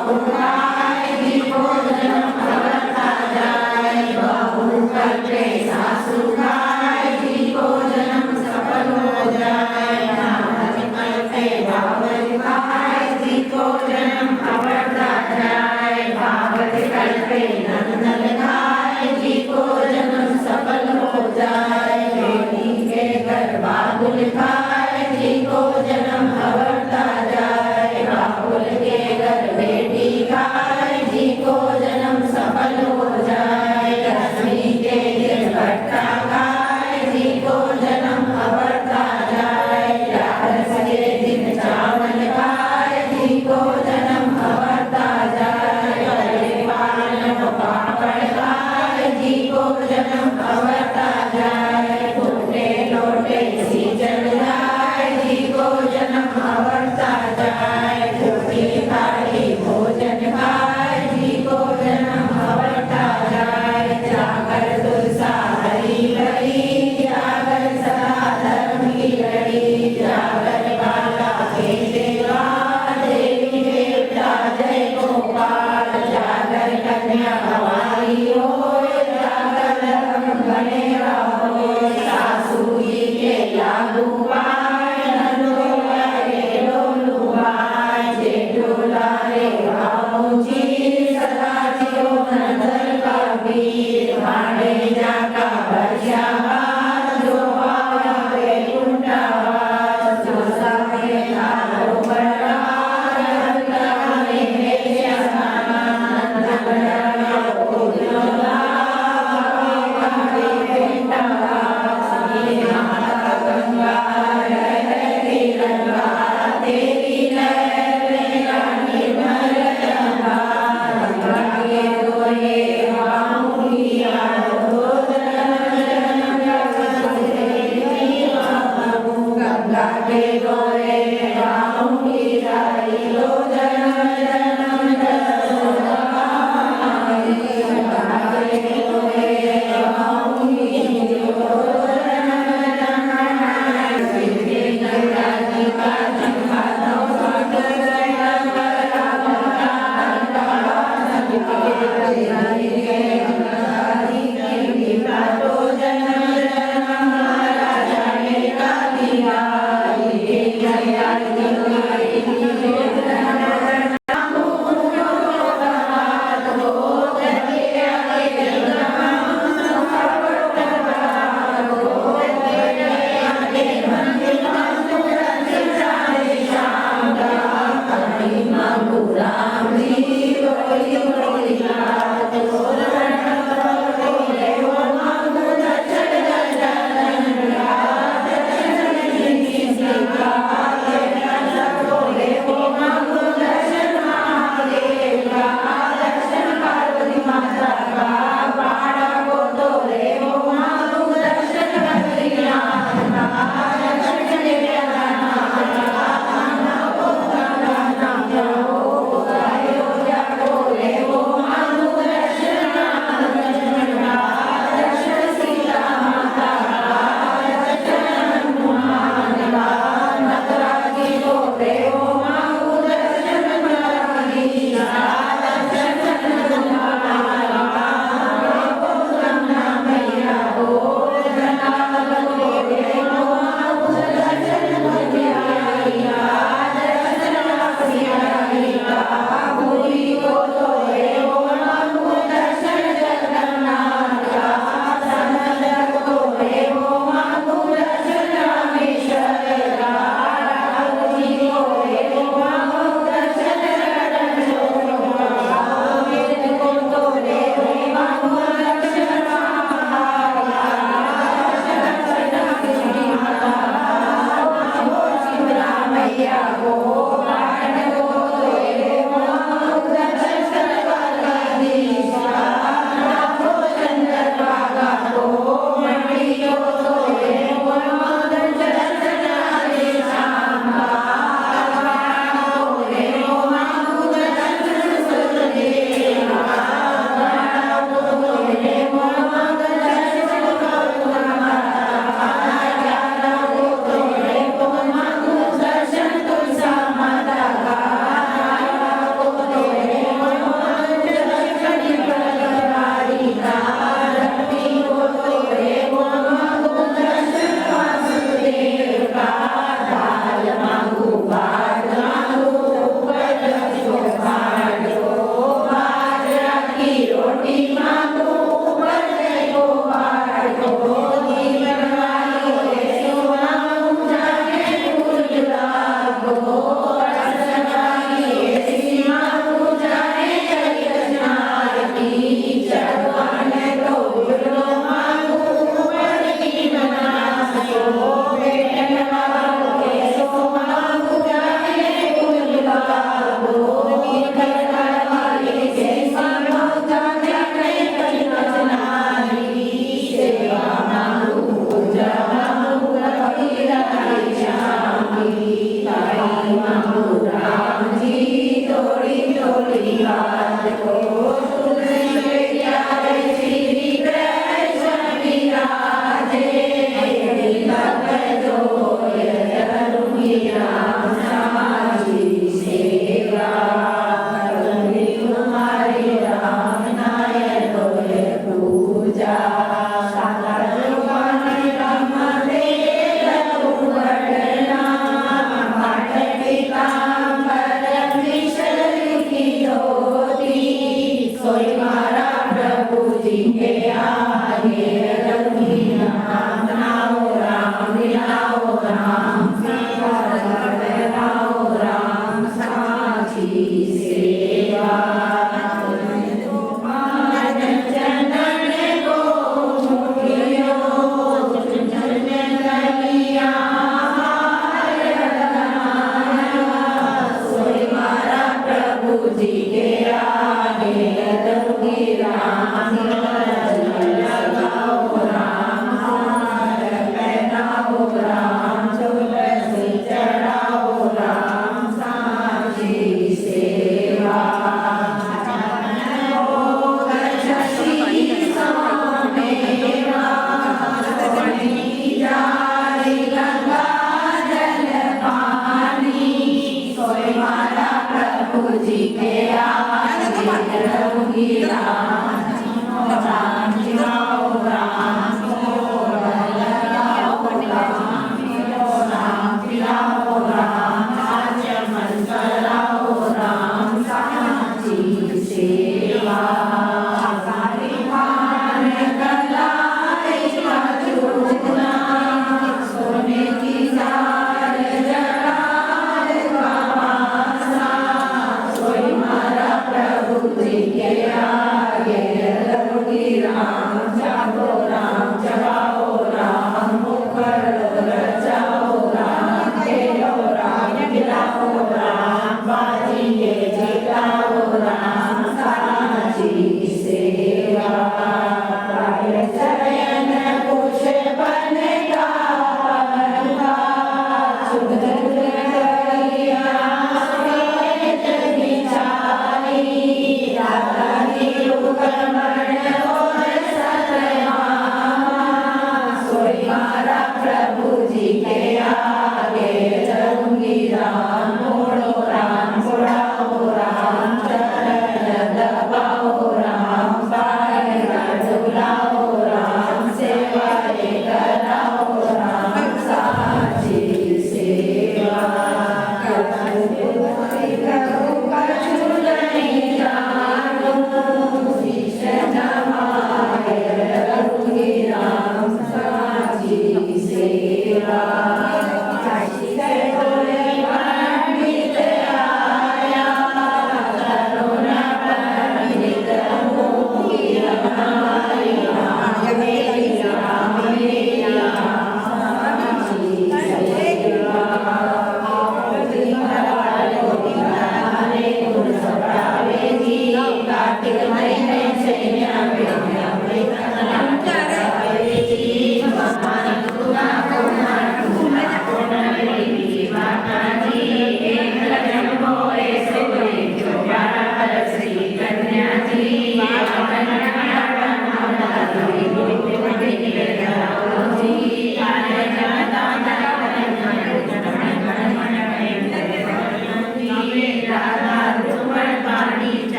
बहुकाय दीपो जन्म अवरता जाय बहुकल्पे सासुखाय दीपो जन्म सफल हो जाय भावकल्पे भावकाय दीपो जन्म अवरता जाय भावकल्पे नंदन खाय दीपो जन्म सफल हो जाय बेटी के घर बाबुल खाय दीपो जन्म अवरता जाय बाबुल के घर बेटी खाय दीपो जन्म सफल हो जाय लक्ष्मी के दिन भट्टा खाय दीपो जन्म अवरता जाय ग्यारस के दिन चावल खाय दीपो जन्म अवरता जाय पान पापड़ खाय दीपो जन्म अवरता जाय फूटे लोटे सीजन जाय दीपो जन्म अवरता जाय फूटी थाली भोजन खाय दीपो जन्म अवरता जाय जागर तुलसा हरी लड़ी जागर सदा धर्म की लड़ी जागर बाला के देवा देवी देवता जय गोपाल जागर कन्या हमारी होय जागर धर्म बने रहो सासू जी के लागू पाय नंदोला रे डोलुआय जेठोला रे भाऊजी सदा जियो नंदन का वीर भाड़े जाका वर्षावार जो पाया वैकुंठवास जो सामे तारो बरार अंतरा मेरे श्यामा नंदन ओदला वैकुंठवास ये माता गंगा लहरी रंगा तेरी लहर मेरा निर्मल गंगा गंगा के गोरे बाहुलिया गंगा के गोरे बाहुलिया लो जन्म जन्म गंगा के गोरे बाहुलिया गंगा जी का जन्म राम जी रिवाज को तुलसी प्यारे श्री कृष्ण विराजे भक्त जोय रघुवीराम साची सेवा करुणी तुम्हारी राम नायक पूजा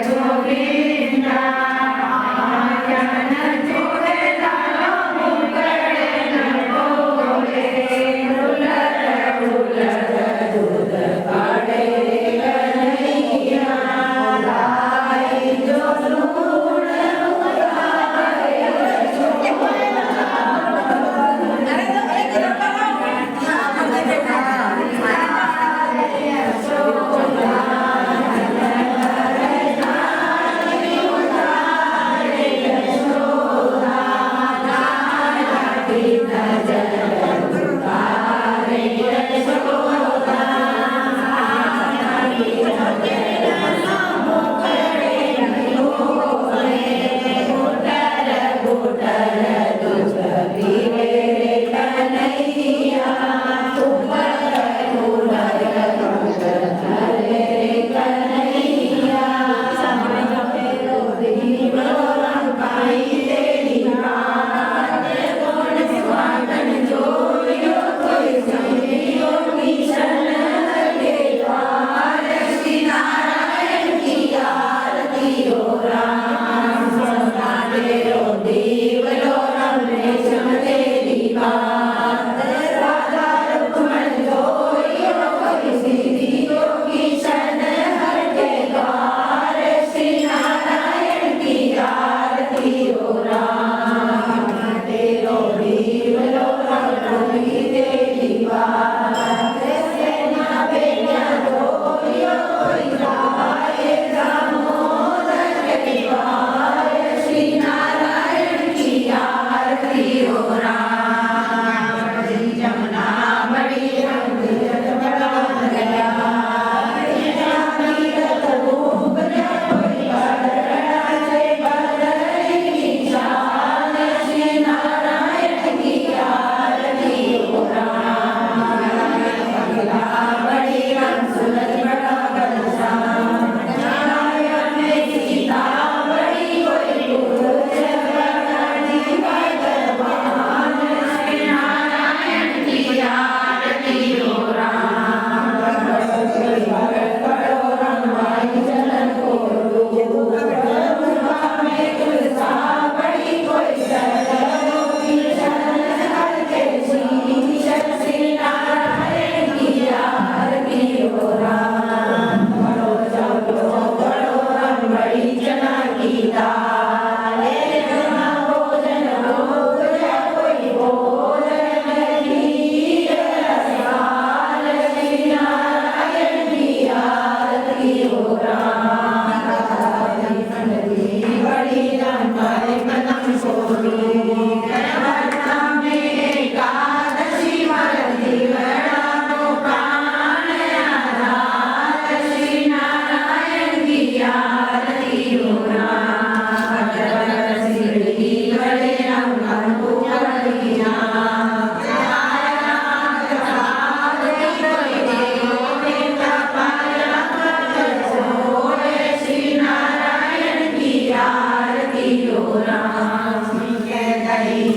Govinda, Jana Jodha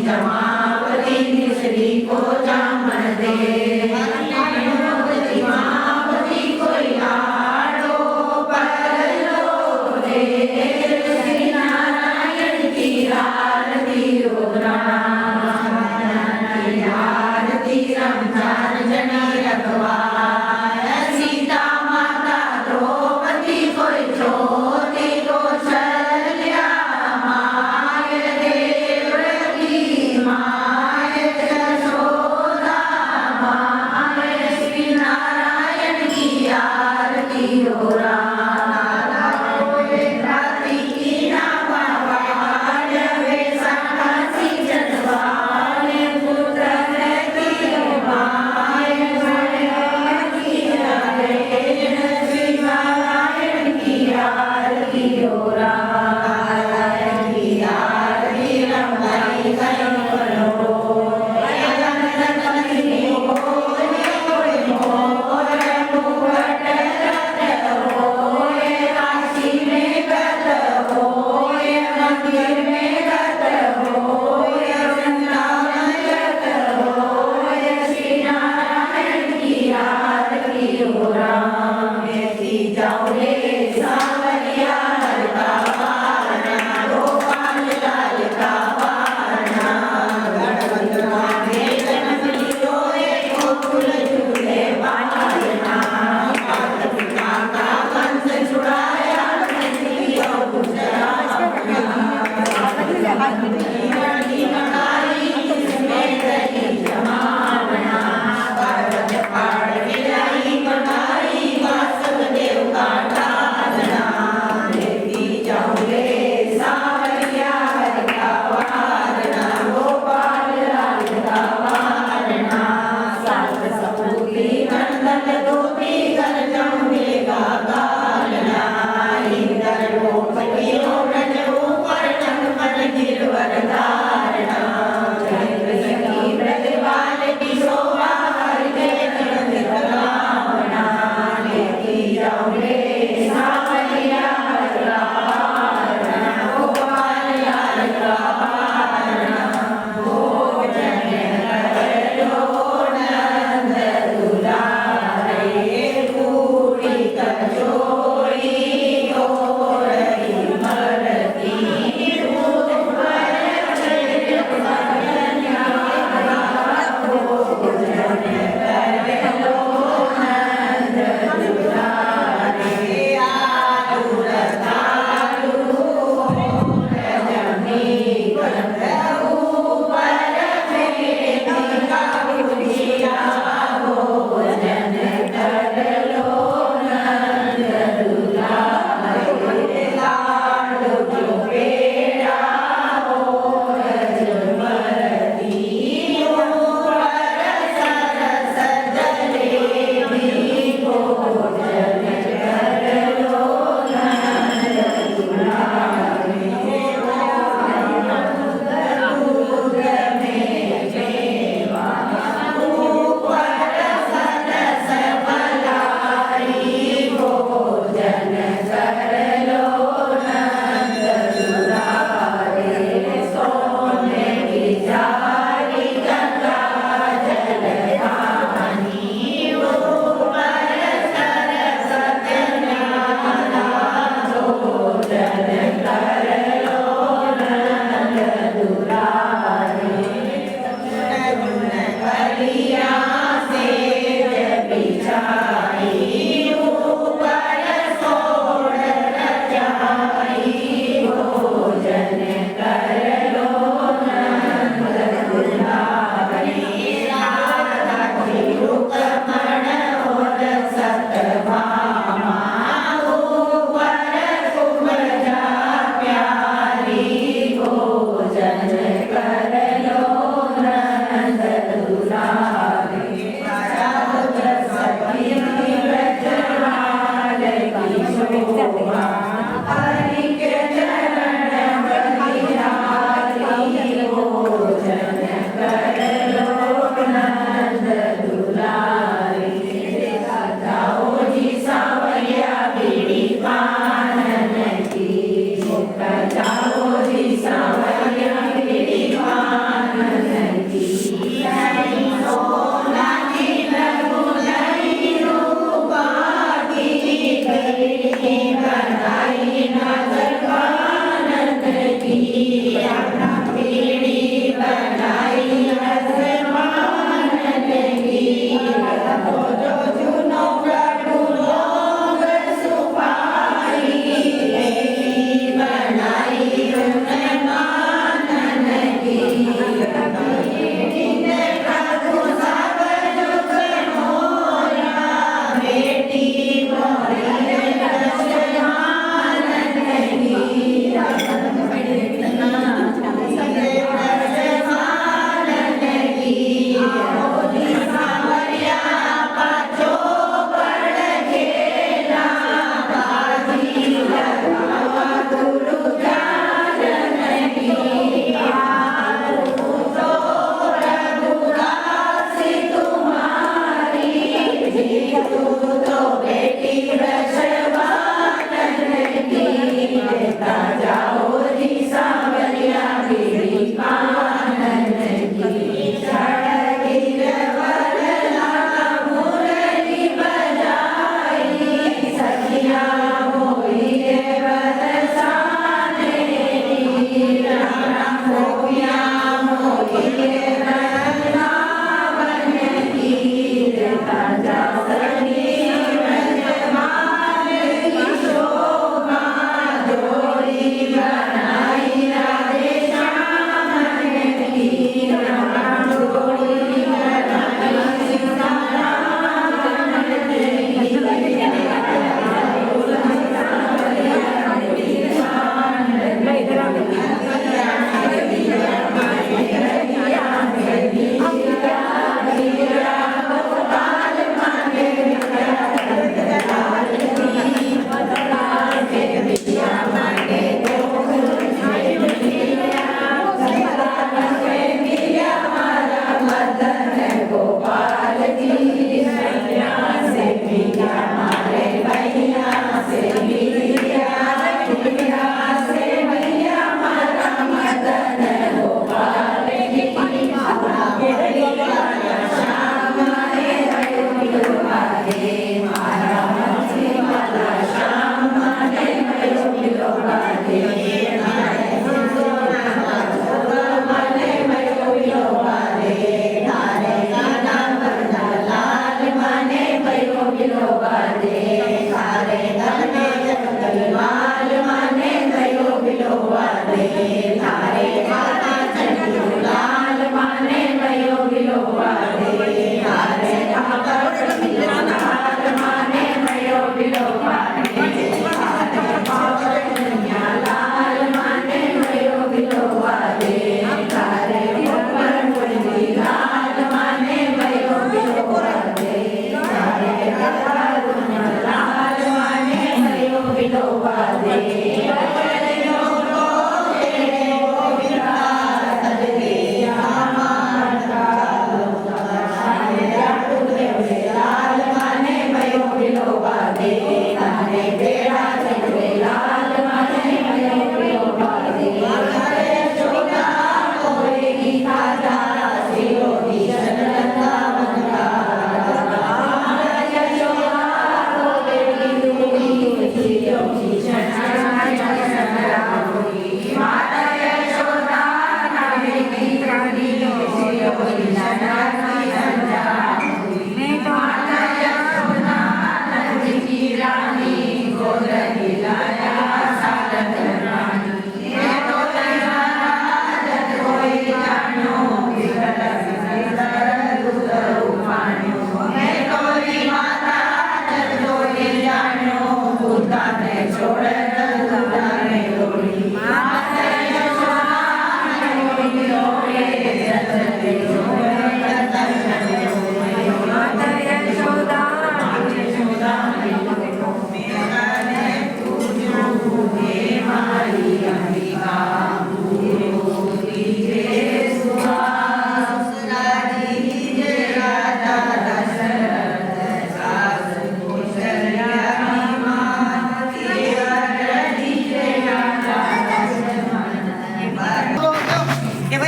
जमावती मिश्री को जामन दे जमावती कोई लाडो परलो रे श्री नारायण की आरती हो आरती रमजान जनी रखवार सीता माता द्रौपदी कोई ज्योति कौशल्या माय देवकी माय यशोदा माय श्री नारायण की आरती हो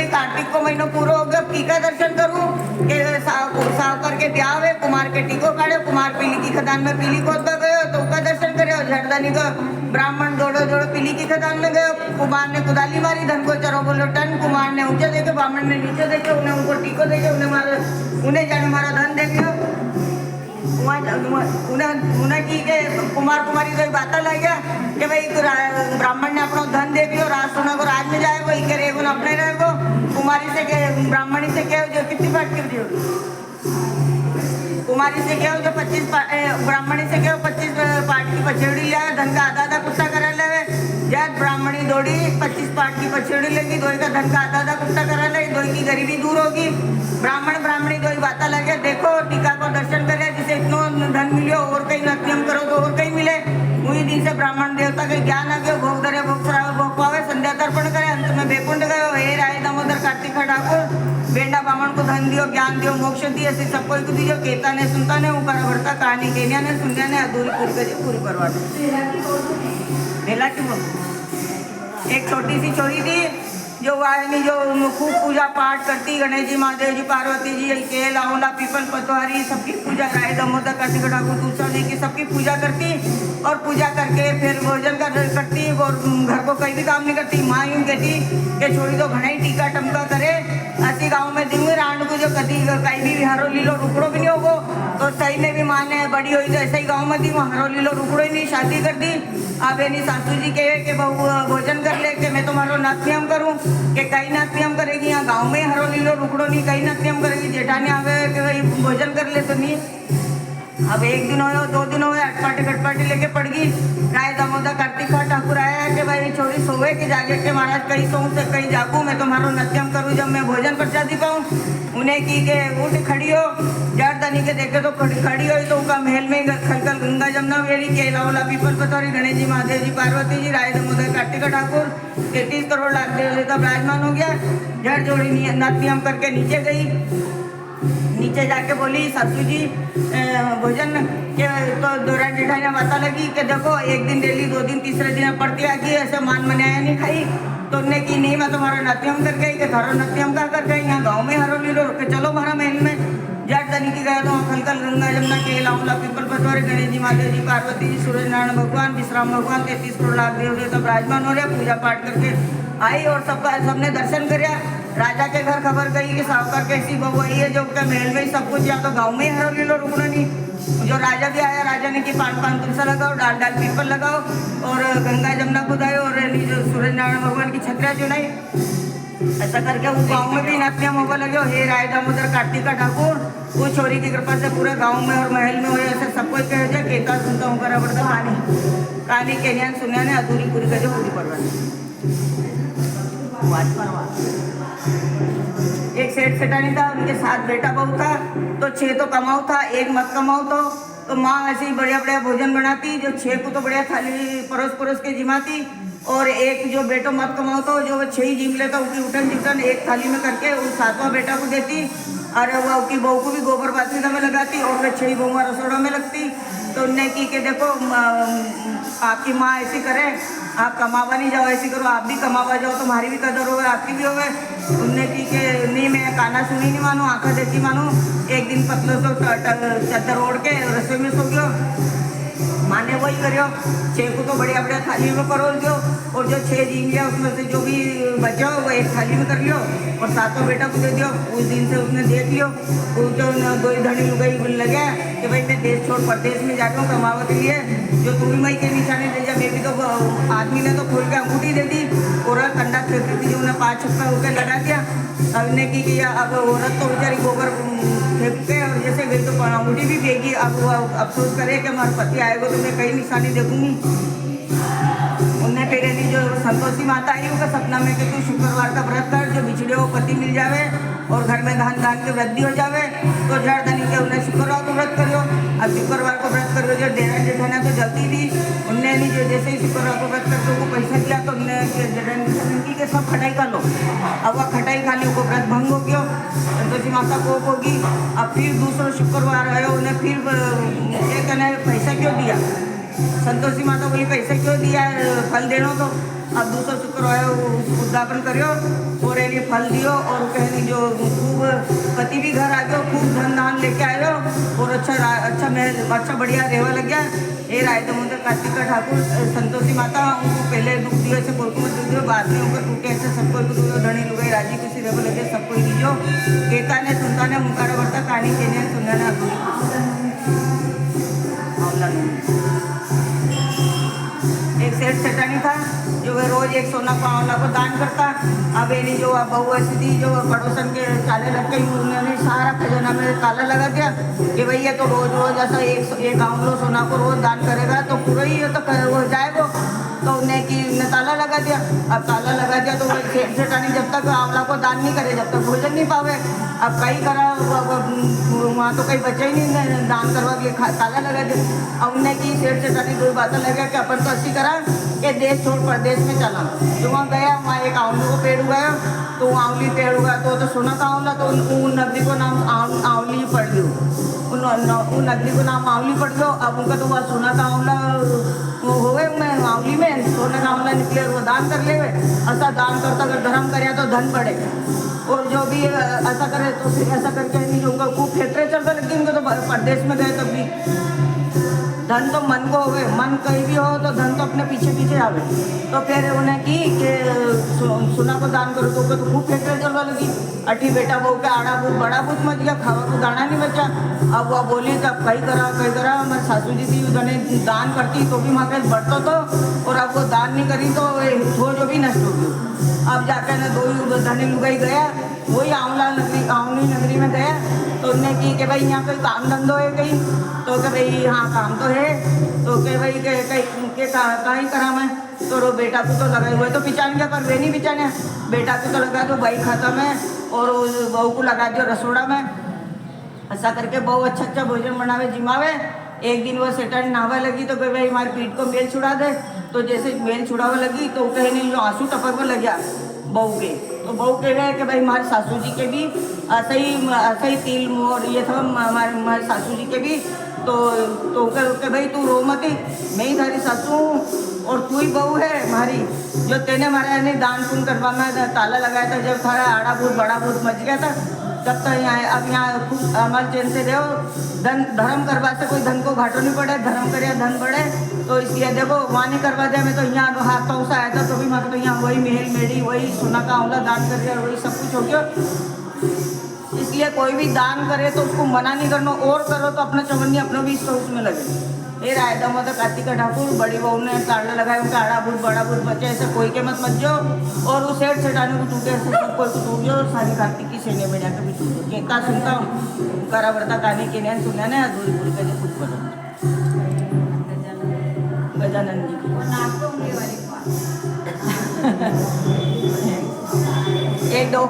कार्तिक को महीनो पूरा हो गया, टीका दर्शन करूं के सावकर के ब्याह हुए, कुमार के टीको काढ़े, कुमार पीली की खदान में पीली खोद गए तो उसका दर्शन करे, और झड़दानी का ब्राह्मण जोड़ो जोड़ो पीली की खदान में गए। कुमार ने कुदाली मारी, धन को चरो बोलो टन, कुमार ने ऊंचे देखे, ब्राह्मण ने नीचे देखे, उन्हें उनको टीको देखे, उन्हें जाने मारा धन दे दिया। उन्हें की के कुमार कुमारी तो बात लग गया कि भाई ब्राह्मण ने अपना धन दे दियो, राज सोना को राज में जाए, वही करे अपने रहे को। कुमारी से के ब्राह्मणी से क्या जो कितनी पार्ट कर दियो, कुमारी से क्या जो 25 ब्राह्मणी से क्या 25 पार्ट की पछेड़ी लिया, धन का आधा आधा कुत्ता करा ले। जब ब्राह्मणी दौड़ी 25 पार्ट की पछेड़ी लेगी, दो का धन का आधा आधा कुत्ता करा ले, दो की गरीबी दूर होगी। ब्राह्मण ब्राह्मणी दो बात लगे, देखो टीका को दर्शन करे, जिसे इतना धन मिलो और कहीं नियम करो तो और कहीं मिले। वही दिन से ब्राह्मण देवता के ज्ञान आ गया, भोग धरे भोग सरावे भोग पावे, संध्या तर्पण करे, अंत में बेकुंड गयो। हे राय दामोदर कार्तिक ठाकुर, बेंडा ब्राह्मण को धन दियो, ज्ञान दियो, मोक्ष दियो, ऐसे सबको को दियो। केता ने सुनता ने ऊपर भरता, कहानी केनिया ने सुनिया ने अधूरी पूरी करवा मेला की। एक छोटी सी छोरी थी जो वाहिनी जो खूब पूजा पाठ करती, गणेश जी, महादेव जी, पार्वती जी, केला ओला पीपल पतवारी सबकी पूजा, राय दामोदर कार्तिक ठाकुर तुलसा जी की सबकी पूजा करती, और पूजा करके फिर भोजन करती, और घर को कहीं भी काम नहीं करती। माँ यूँ कहती कि छोड़ी तो घना ही टीका टमका करे, ऐसी गाँव में दिन में रांड को जो कभी कहीं भी हरो लीलो रुकड़ो भी नहीं होगो, तो सही में भी माँ ने बड़ी हुई तो ऐसे ही गाँव में थी, वहाँ हरो लीलो रुकड़ो ही नहीं, शादी कर दी। अब यानी सासू जी कहे कि बहू भोजन कर ले, कि मैं तुम्हारा नात्यम करूँ, कि कहीं नात्यम करेगी, यहाँ गाँव में हरो लीलो रुकड़ो नहीं, कहीं नात्यम करेगी। जेठानी आवे कि भाई भोजन कर ले तो नहीं। अब एक दिन हो 2 दिन हो, अटपाटी लेके पड़ गई। राय दामोदर कार्तिक ठाकुर आया कि भाई छोड़ी सोवे के जागे के महाराज कहीं सोऊं से कहीं जागू, मैं तुम्हारा नत्यम करूँ, जब मैं भोजन प्रसादी पाऊँ। उन्हें की के उठ खड़ी हो, जड़ दनी के देखे तो खड़ी हो, तो उनका महल में खलकल गंगा जमुना वेली, केला ओला पीपल पतवारी, गणेश जी, महादेव जी, पार्वती जी, राय दामोदर कार्तिक ठाकुर 33 करोड़ लाख देवता विराजमान हो गया। जड़ जोड़ी नत्यम करके नीचे गई, नीचे जाके बोली सासू जी भोजन के, तो दोरा जेठानी बता लगी कि देखो एक दिन डेली 2 दिन तीसरे दिन पड़ती आ गई, ऐसे मान मनाया नहीं खाई। तो उन्होंने की नहीं, मैं तुम्हारा नत्यम कर गई, कि थारो नत्यम का कर गई, यहाँ गाँव में हरो लीलो के चलो हमारा महल में। जट दनी की गया तो खलकल गंगा जमुना केला ओला पीपल पतवारी, गणेश जी, महादेव जी, पार्वती जी, सूर्य नारायण भगवान, विश्राम भगवान, 33 करोड़ लाख देवता विराजमान हो रहे, पूजा पाठ करके आई, और सबने दर्शन कराया। राजा के घर खबर गई कि सावकार कैसी बहू आई है, जो महल में ही सब कुछ, या तो गाँव में ही हरो लीलो रुकना नहीं। जो राजा भी आया, राजा ने कि 5 तुलसा लगाओ, डाल डाल पीपल लगाओ, और गंगा जमुना खुदाए, और जो सूर्य नारायण भगवान की छत्रिया चुनाई। ऐसा करके वो गाँव में भी नात्यम होगा लगे। हे राय दामोदर कार्तिक ठाकुर, वो छोरी की कृपा से पूरे गाँव में और महल में हो, ऐसे सबको कह जाए। केता सुनता हूँ करा पड़ता कहानी केनिया सुनिया ने अधूरी पूरी कर पूरी परवानी। एक सेठ सेठानी था, उनके 7 बेटा बहू था, तो 6 तो कमाऊ था, 1 मत कमाऊ। तो माँ ऐसे ही बढ़िया बढ़िया भोजन बनाती, जो 6 को तो बढ़िया थाली परोस के जिमाती, और एक जो बेटो मत कमाओ तो जो 6 ही जिम लेता, उसकी उठन चिकन एक थाली में करके उस 7वां बेटा को देती, और वो उसकी बहू को भी गोबर बाथरूम में लगाती, और वे 6 बहुआ रसोड़ा में लगती। तो उनने की कि देखो आपकी माँ ऐसी करे, आप कमावा नहीं जाओ, ऐसी करो आप भी कमावा जाओ, तुम्हारी भी कदर हो, आपकी भी हो। उनने की कि नहीं, मैं काना सुनी नहीं मानूँ, आँखा देखी मानूँ। एक दिन पतलो सो चद्दर ओढ़ के रसोई में सो गयो। माने वही करियो, 6 को तो बढ़िया बढ़िया थाली में परोस दो, और जो 6 जीन लिया उसमें से जो भी बचा वो एक थाली में कर लियो, और 7वां बेटा को दे दियो। उस दिन से उसने देख लियो, वो जो 2 धनी लुगाई लगे कि भाई मैं देश छोड़ परदेश में जाता हूँ कमावा के लिए, जो तू भी मई के निशाने दे जा। बेबी तो आदमी ने तो खोल के अंगूठी दे दी, औरत कंडा फेंकती थी, जो उन्हें 5 छक्का होकर लगा दिया। अब ने की किया, अब औरत तो बेचारी गोबर फेंकते, और जैसे गई तो अंगूठी भी फेंकी। अब वो अफसोस करे कि हमारे पति आएगा तो मैं कई निशानी देखूंगी। उनने फिर यानी जो संतोषी माता आई उनका सपना में कि तू शुक्रवार का व्रत कर, जो बिछड़े हो पति मिल जावे और घर में धान धान की वृद्धि हो जावे। तो जड़ धनी के उन्हें शुक्रवार को व्रत करियो। अब शुक्रवार को व्रत करियो, जो डेरा जेठाना तो जल्दी थी, उनने नहीं जो जैसे ही शुक्रवार को व्रत करके उनको पैसा दिया तो उनने जेठानी के सब खटाई खा लो। अब वह खटाई खा ली, उनको व्रत भंग हो गया, संतोषी माता कोप होगी। अब फिर दूसरा शुक्रवार आयो, उन्हें फिर ये कहना पैसा क्यों दिया, संतोषी माता बोली पैसा क्यों दिया, फल देनो तो। अब दूसरा शुक्र आयो उद्यापन करियो और ये फल दियो और कहनी जो खूब पति भी घर आ गयो, खूब धन धान लेके आयो और अच्छा बढ़िया रेवा लग गया। ये राय तो मुझे कार्तिक ठाकुर संतोषी माता उनको पहले दुख दियो ऐसे कोई को दुख दियो, बाद में उनको टूटे ऐसे सबको दुखो, धनी लुगाई राजी किसी रेवा लगे सबको दीजियो। कहता ने सुनता ने मुकारा बढ़ता कहानी कहने सुनने ने एक सेठ सेठानी था जो वह रोज एक सोना को आंवला को दान करता। अब ये जो बहू ऐसी थी जो पड़ोसन के चाले लग गई, उन्होंने सारा खजाना में ताला लगा दिया कि भैया तो रोज ऐसा एक आंवलो सोना को रोज दान करेगा तो पूरा ही तो हो जाएगा। तो उन्हें कि ताला लगा दिया। अब ताला लगा दिया तो वह सेठ सेठानी जब तक आंवला को दान नहीं करे जब तक भोजन नहीं पावे। अब कहीं करा वहाँ तो कहीं बचे ही नहीं दान करवा के ताला लगा दिया। अब उन्हें कि सेठ सेठानी दो बातें लगा कि अपन तो अच्छी करा कि देश छोड़ प्रदेश में चला। तो वहाँ गया, वहाँ एक आंवली को पेड़ उगाया, तो आंवली पेड़ उगा तो सोना का आंवला, तो उन नगरी को नाम आंवली पड़ गयो, उन नगरी को नाम आंवली पड़ गयो। अब उनका तो वह सोना का आंवला हो गए आंवली में सोने का आंवला निकले, वो दान कर ले। ऐसा दान करता अगर धर्म करे तो धन बढ़े, और जो भी ऐसा करे तो फिर ऐसा करके नहीं जो उनका खूब फैक्ट्री चलता, लेकिन उनको तो प्रदेश में गए तब भी धन तो मन को हो गए, मन कहीं भी हो तो धन तो अपने पीछे पीछे आवे। तो फिर उन्हें की कि सोना को दान करो तो खूब फैक्ट्री चलवा लगी। अठी बेटा बहू के आड़ा भूत बड़ा भूत मच गया, खावा को दाना नहीं बचा। अब वह बोली तब कहीं करा हमारे सासू जी थी उन्हें दान करती तो भी वहाँ बढ़ता तो, और अब वो दान नहीं करी तो जो भी नष्ट हो गई। अब जाकर ना दो धनी लुगाई गया, वही आंवली नगरी में गया, तो उन्हें की कि भाई यहाँ कोई काम धंधो है कहीं, तो कि भाई हाँ काम तो है, तो कि भाई कहीं करा मैं, तो रो बेटा को तो लगाए हुए तो पिचान क्या पर वे नहीं पिचाने, बेटा को तो लगा दो भाई खाता में और बहू को लगा दियो रसोड़ा में। ऐसा करके बहू अच्छा भोजन बनावे जिमावे। एक दिन वो सेठानी नहावा लगी तो भाई हमारी पीठ को मेल छुड़ा दे, तो जैसे मेल छुड़ावा लगी तो कहीं नहीं जो आंसू टपक में लग गया बहू के, तो बहू कह रहे हैं कि भाई हमारे सासू जी के भी ऐसा ही तिल मोर ये सब हमारे सासू जी के भी, तो कह भाई तू रो मत, मैं ही थारी सासू हूँ और तू ही बहू है हमारी, जो तेने हमारे यानी दान पुण्य करवा में ताला लगाया था जब थारा आड़ा भूत बड़ा भूत मच गया था तब तक यहाँ। अब यहाँ खूब अमल चैन से रहो, धर्म करवा से कोई धन को घाटो नहीं पड़े, धर्म करे धन बढ़े। तो इसलिए देखो वहाँ नहीं करवा दिया, मैं तो यहाँ हाथ पाँव से आया था तो भी मैं तो यहाँ वही महल मेढ़ी वही सोना का आंवला दान कर दिया, वही सब कुछ हो गया। इसलिए कोई भी दान करे तो उसको मना नहीं करना, और करो तो अपना चवन्नी अपना भी उसमें लगे। ये राय दमो तो कार्तिक ठाकुर बड़ी बहू ने ताला लगाया, उनका आड़ा भूत बड़ा भूत बचे ऐसे कोई के मत जाओ, और उस सेठ सेठानी को टूटे ऐसे सब कोई को टूट जाओ, सारी कार्तिक की सेने में जाकर भी टूट जाओ। कहता सुनता हूँ करा बढ़ता कहानी के नहीं सुना ने अधूरी पूरी का खुद बता गजानन जी की एक दो